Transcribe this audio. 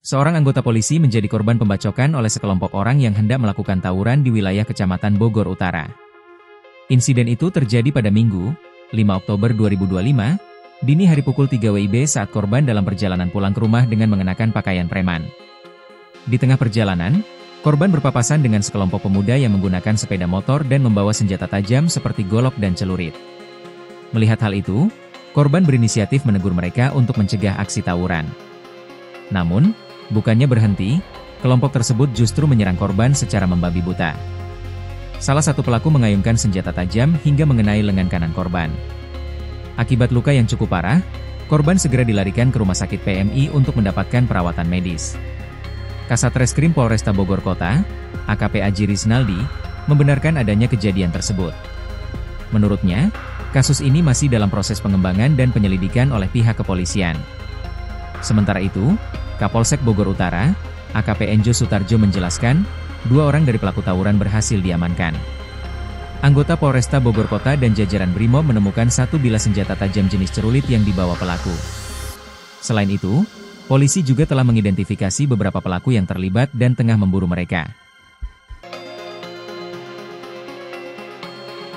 Seorang anggota polisi menjadi korban pembacokan oleh sekelompok orang yang hendak melakukan tawuran di wilayah Kecamatan Bogor Utara. Insiden itu terjadi pada Minggu, 5 Oktober 2025, dini hari pukul 3 WIB saat korban dalam perjalanan pulang ke rumah dengan mengenakan pakaian preman. Di tengah perjalanan, korban berpapasan dengan sekelompok pemuda yang menggunakan sepeda motor dan membawa senjata tajam seperti golok dan celurit. Melihat hal itu, korban berinisiatif menegur mereka untuk mencegah aksi tawuran. Namun, bukannya berhenti, kelompok tersebut justru menyerang korban secara membabi buta. Salah satu pelaku mengayunkan senjata tajam hingga mengenai lengan kanan korban. Akibat luka yang cukup parah, korban segera dilarikan ke Rumah Sakit PMI untuk mendapatkan perawatan medis. Kasat Reskrim Polresta Bogor Kota, AKP Aji Risnaldi, membenarkan adanya kejadian tersebut. Menurutnya, kasus ini masih dalam proses pengembangan dan penyelidikan oleh pihak kepolisian. Sementara itu, Kapolsek Bogor Utara, AKP Enjo Sutarjo menjelaskan, 2 orang dari pelaku tawuran berhasil diamankan. Anggota Polresta Bogor Kota dan jajaran Brimob menemukan 1 bilah senjata tajam jenis celurit yang dibawa pelaku. Selain itu, polisi juga telah mengidentifikasi beberapa pelaku yang terlibat dan tengah memburu mereka.